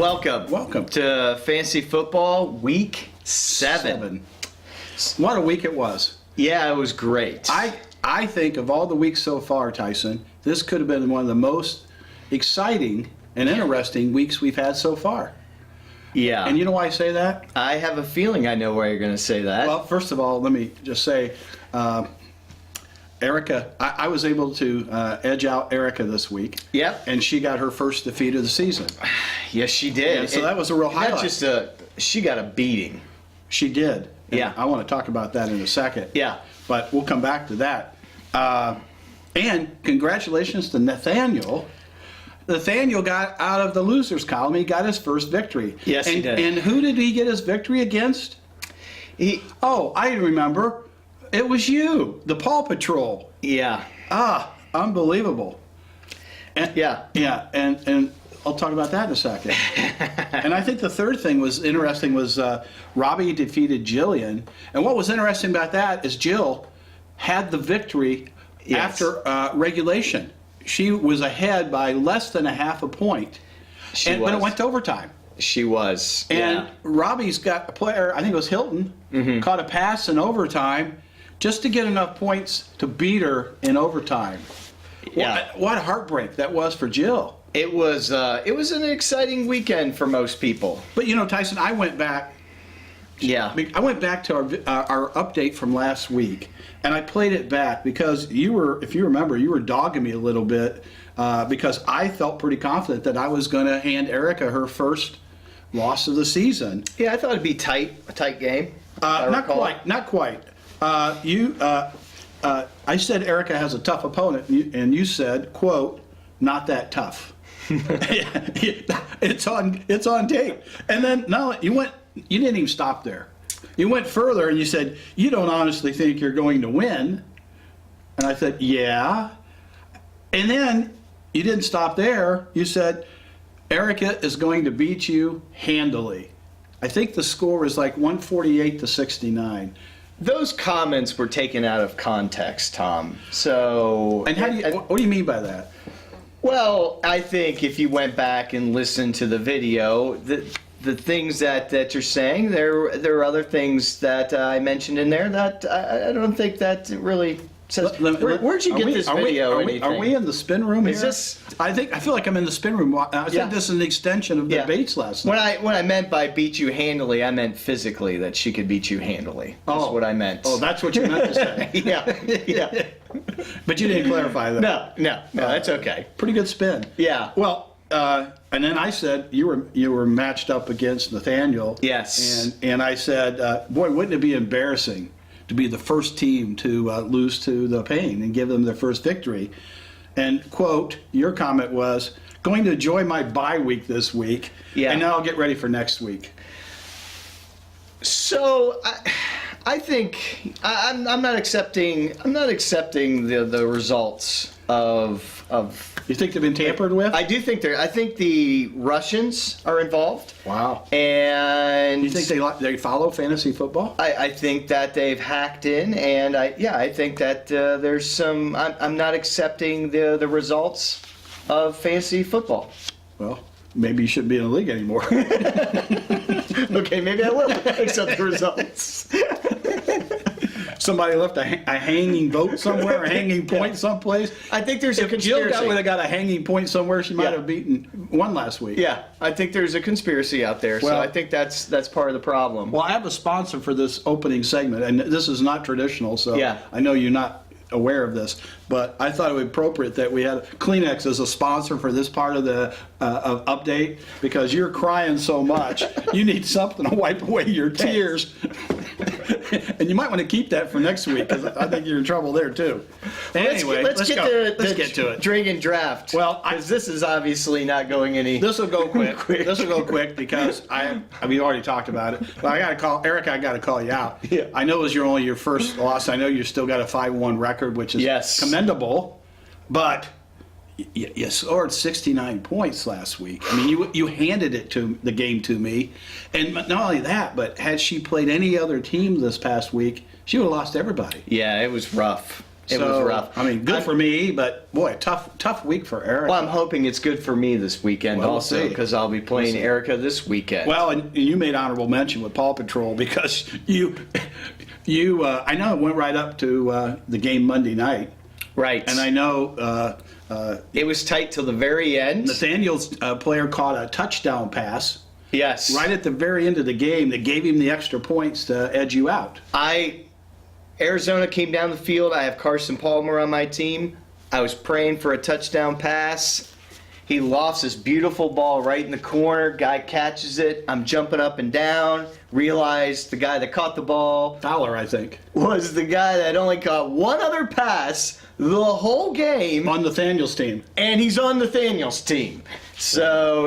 Welcome to Fantasy Football Week 7. What a week it was. Yeah, it was great. I think of all the weeks so far, Tyson, this could have been one of the most exciting and interesting weeks we've had so far. Yeah. And you know why I say that? I have a feeling I know why you're going to say that. Well, first of all, let me just say, Erica, I was able to edge out Erica this week. Yep. And she got her first defeat of the season. Yes, she did. And so that was a real highlight. She got a beating. She did. And Yeah. I want to talk about that in a second. Yeah. But we'll come back to that. And congratulations to Nathaniel. Nathaniel got out of the losers column. He got his first victory. Yes, he did. And who did he get his victory against? I remember. It was you, the Paw Patrol. Yeah. Unbelievable. And, Yeah. Yeah, and I'll talk about that in a second. And I think the third thing was interesting was Robbie defeated Jillian. And what was interesting about that is Jill had the victory after regulation. She was ahead by less than a half a point. But it went to overtime. She was. And Robbie's got a player, I think it was Hilton, caught a pass in overtime just to get enough points to beat her in overtime. Yeah. What a heartbreak that was for Jill. It was an exciting weekend for most people. But you know, Tyson, I went back. Yeah. I went back to our update from last week, and I played it back because you were, if you remember, you were dogging me a little bit because I felt pretty confident that I was going to hand Erica her first loss of the season. Yeah, I thought it'd be a tight game. Not quite. I said Erica has a tough opponent, and you said, quote, not that tough. It's on tape. And then you didn't even stop there. You went further and you said, you don't honestly think you're going to win. And I said, yeah. And then you didn't stop there. You said, Erica is going to beat you handily. I think the score was like 148 to 69. Those comments were taken out of context, Tom. So, and what do you mean by that? Well, I think if you went back and listened to the video, the things that you're saying, there are other things that I mentioned in there that I don't think that really says. Where'd you get this video? Are we in the spin room Is here? this? I feel like I'm in the spin room. I think this is an extension of the debates last night. When I meant by beat you handily, I meant physically, that she could beat you handily. That's what I meant. Oh, that's what you meant to say. Yeah. But you didn't clarify that. No, that's okay. Pretty good spin. Yeah. Well, and then I said you were matched up against Nathaniel. Yes. And I said, boy, wouldn't it be embarrassing to be the first team to lose to the Pain and give them their first victory? And, quote, your comment was, going to enjoy my bye week this week, and now I'll get ready for next week. So I think I'm not accepting the results of. You think they've been tampered with? I do think I think the Russians are involved. Wow. And you think they follow fantasy football? I think that they've hacked in, and I think that there's some. I'm not accepting the results of fantasy football. Well, maybe you shouldn't be in the league anymore. Okay, maybe I will accept the results. Somebody left a hanging vote somewhere, a hanging point someplace. I think there's a conspiracy. If Jill would have got a hanging point somewhere, she might have won last week. Yeah, I think there's a conspiracy out there, so I think that's part of the problem. Well, I have a sponsor for this opening segment, and this is not traditional, so I know you're not aware of this, but I thought it would be appropriate that we had Kleenex as a sponsor for this part of the update, because you're crying so much, you need something to wipe away your tears. And you might want to keep that for next week, because I think you're in trouble there too. Anyway, let's get to it. Drink and draft. Well, because this is obviously not going any. This will go quick. This will go quick because we already talked about it. But I got to call Eric. I got to call you out. Yeah. I know it was only your first loss. I know you still got a 5-1 record, which is commendable. But you scored 69 points last week. I mean, you handed the game to me, and not only that, but had she played any other team this past week, she would have lost everybody. Yeah, it was rough. It was rough. I mean, good for me, but boy, tough week for Erica. Well, I'm hoping it's good for me this weekend Well, we'll also, see. because I'll be playing Erica this weekend. Well, and you made honorable mention with Paw Patrol because I know it went right up to the game Monday night, right. and I know it was tight till the very end. Nathaniel's player caught a touchdown pass Yes. right at the very end of the game that gave him the extra points to edge you out. Arizona came down the field. I have Carson Palmer on my team. I was praying for a touchdown pass. He lofts this beautiful ball right in the corner. Guy catches it. I'm jumping up and down. Realized the guy that caught the ball Fowler, I think, was the guy that only caught one other pass the whole game, on Nathaniel's team. and he's on Nathaniel's team. So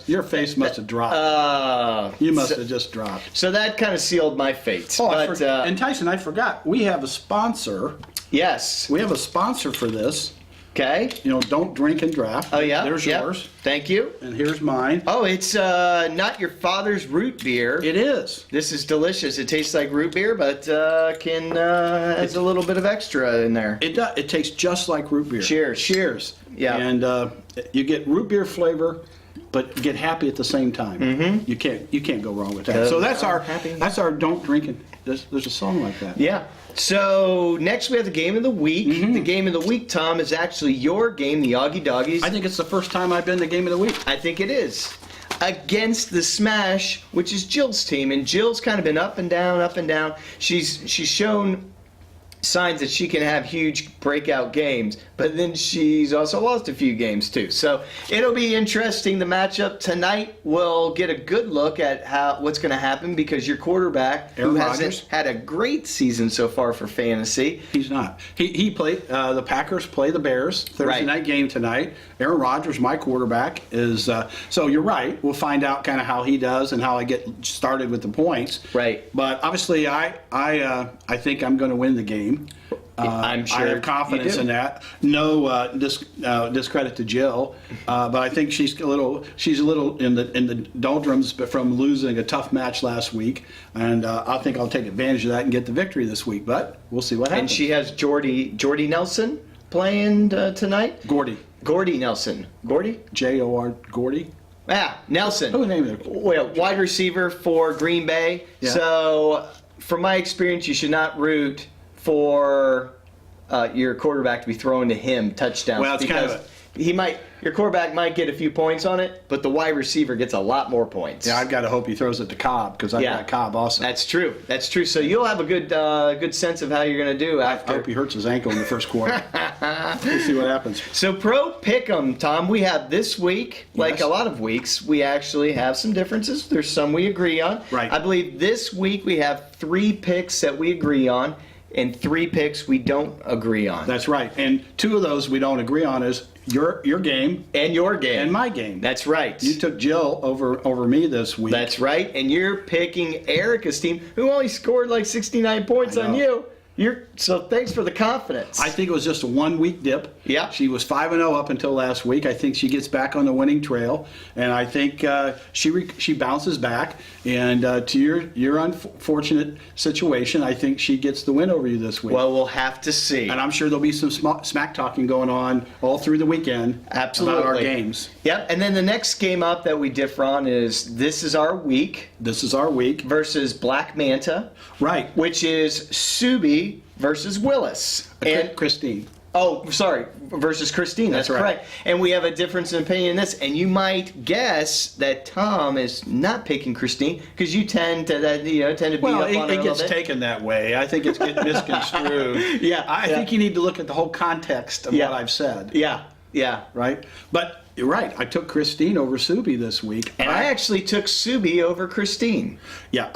Your face must have dropped. You must have just dropped. So that kind of sealed my fate. Oh, but and Tyson, I forgot. We have a sponsor. yes. We have a sponsor for this. Okay. Don't drink and draft. Oh yeah. There's Yep. yours, Thank you. and here's mine. Oh, it's not your father's root beer. It is. This is delicious. It tastes like root beer, but has a little bit of extra in there. It does. It tastes just like root beer. Cheers. Cheers. Yeah. And you get root beer flavor, but get happy at the same time. Mm-hmm. You can't go wrong with that. So that's our don't drink and there's a song like that. Yeah. So next we have the game of the week. Mm-hmm. The game of the week, Tom, is actually your game, the Augie Doggies. I think it's the first time I've been to Game of the Week. I think it is. Against the Smash, which is Jill's team, and Jill's kind of been up and down, up and down. She's shown signs that she can have huge breakout games, but then she's also lost a few games too. So it'll be interesting. The matchup tonight, we'll get a good look at what's going to happen because your quarterback, Aaron who Rodgers, hasn't had a great season so far for fantasy. He's not. He played. The Packers play the Bears Thursday Right. night game tonight. Aaron Rodgers, my quarterback, is. So you're right. We'll find out kind of how he does and how I get started with the points. Right. But obviously, I think I'm going to win the game. I'm sure I have confidence you do. in that. No discredit to Jill, but I think she's a little in the doldrums from losing a tough match last week, and I think I'll take advantage of that and get the victory this week. But we'll see what happens. And she has Jordy Nelson playing tonight. Gordy Nelson. Gordy? J-O-R Gordy. Nelson. Who named it? Well, wide receiver for Green Bay. Yeah. So, from my experience, you should not root for your quarterback to be throwing to him touchdowns. Well, it's kind of your quarterback might get a few points on it, but the wide receiver gets a lot more points. Yeah, I've got to hope he throws it to Cobb because I've got Cobb also. That's true. That's true. So you'll have a good sense of how you're going to do after. I hope he hurts his ankle in the first quarter. We'll see what happens. So Pro Pick'em, Tom, we have this week, like a lot of weeks, we actually have some differences. There's some we agree on. Right. I believe this week we have 3 picks that we agree on and 3 picks we don't agree on. That's right. And 2 of those we don't agree on is your game And your game. and my game. That's right. You took Jill over me this week. That's right. And you're picking Erica's team, who only scored like 69 points I on know. you. So thanks for the confidence. I think it was just a 1-week dip. Yeah. She was 5-0 up until last week. I think she gets back on the winning trail, and I think she bounces back. And to your unfortunate situation, I think she gets the win over you this week. Well, we'll have to see. And I'm sure there'll be some smack talking going on all through the weekend Absolutely. about our games. Yep. And then the next game up that we differ on is This Is Our Week This is our week. versus Black Manta, Right. which is Subi versus Willis. And Christine. versus Christine. That's right. correct. And we have a difference in opinion in this. And you might guess that Tom is not picking Christine because you tend to beat up on her Well, a it little gets bit. taken that way. I think it's getting misconstrued. Yeah, I think you need to look at the whole context of Yeah. what I've said. Yeah. Right? But you're right. I took Christine over Subi this week. And I actually took Subi over Christine. Yeah,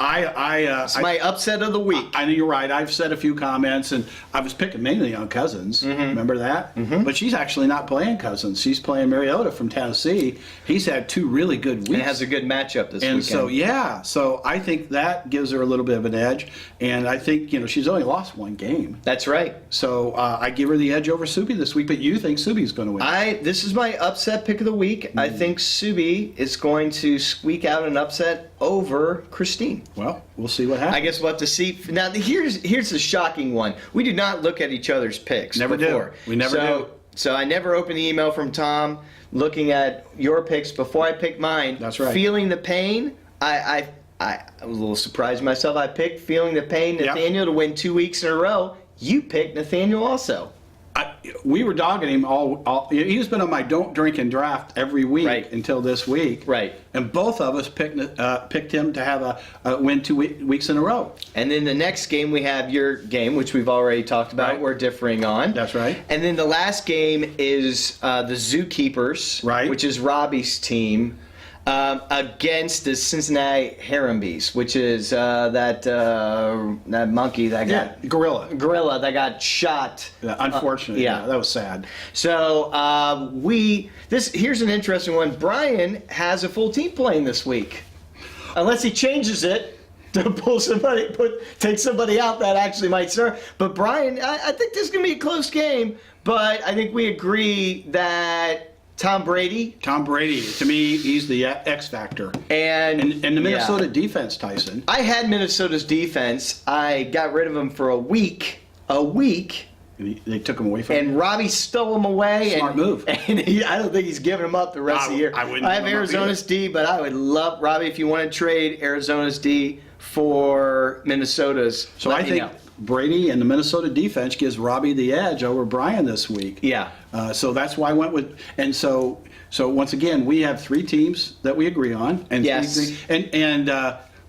It's my upset of the week. I know you're right. I've said a few comments, and I was picking mainly on Cousins. Mm-hmm. Remember that? But she's actually not playing Cousins. She's playing Mariota from Tennessee. He's had 2 really good weeks. And it has a good matchup this And weekend. so I think that gives her a little bit of an edge. And I think, she's only lost 1 game. That's right. So I give her the edge over Subi this week, but you think Subi's going to win. This is my upset pick of the week. I think Subi is going to squeak out an upset over Christine. Well, we'll see what happens. I guess we'll have to see. Now, here's the shocking one. We do not look at each other's picks. Never before. do. We never do. So I never open the email from Tom looking at your picks before I pick mine. That's right. Feeling the pain. I was a little surprised myself. I picked Feeling the Pain, Nathaniel, to win 2 weeks in a row. You picked Nathaniel also. We were dogging him all. He's been on my don't drink and draft every week until this week. Right. And both of us picked him to have a win 2 weeks in a row. And then the next game we have your game, which we've already talked about. Right. We're differing on. That's right. And then the last game is the Zookeepers, right, which is Robbie's team, against the Cincinnati Harambys, which is that monkey that got gorilla that got shot. Yeah, unfortunately, yeah, that was sad. So here's an interesting one. Brian has a full team playing this week, unless he changes it to pull somebody, take somebody out that actually might start. But Brian, I think this is gonna be a close game. But I think we agree that Tom Brady, to me, he's the X factor. And the Minnesota defense, Tyson. I had Minnesota's defense. I got rid of them for a week. They took him away from him. And Robbie stole him away. Smart move. And I don't think he's giving him up the rest of the year. I have Arizona's D, but I would love, Robbie, if you want to trade Arizona's D for Minnesota's. So I think Brady and the Minnesota defense gives Robbie the edge over Brian this week. Yeah. So that's why I went with, and so once again, we have 3 teams that we agree on. And yes. And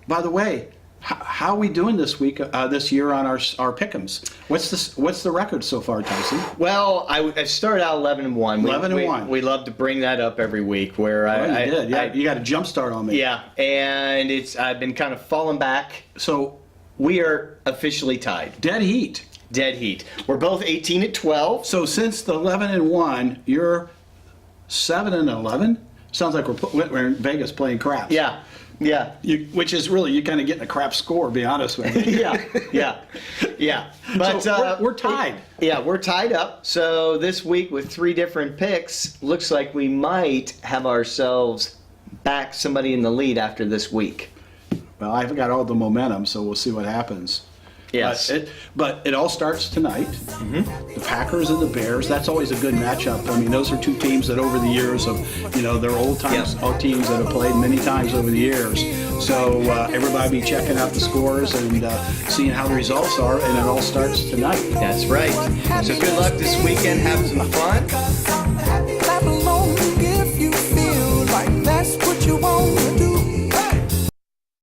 by the way, how are we doing this week, this year on our pick'ems? What's the record so far, Tyson? Well, I started out 11-1. 11-1. We love to bring that up every week. Where you got a jump start on me. Yeah, and I've been kind of falling back. So we are officially tied. Dead heat. We're both 18-12. So since the 11-1, you're 7-11. Sounds like we're in Vegas playing craps. Yeah. Which is really, you kind of getting a crap score, to be honest with you. Yeah. But so we're tied. We're tied up. So this week with 3 different picks, looks like we might have ourselves back somebody in the lead after this week. Well, I've got all the momentum, so we'll see what happens. Yes. But it all starts tonight. Mm-hmm. The Packers and the Bears, that's always a good matchup. I mean, those are 2 teams that over the years of, they're old times, all teams that have played many times over the years. So everybody be checking out the scores and seeing how the results are, and it all starts tonight. That's right. So good luck this weekend. Have some fun.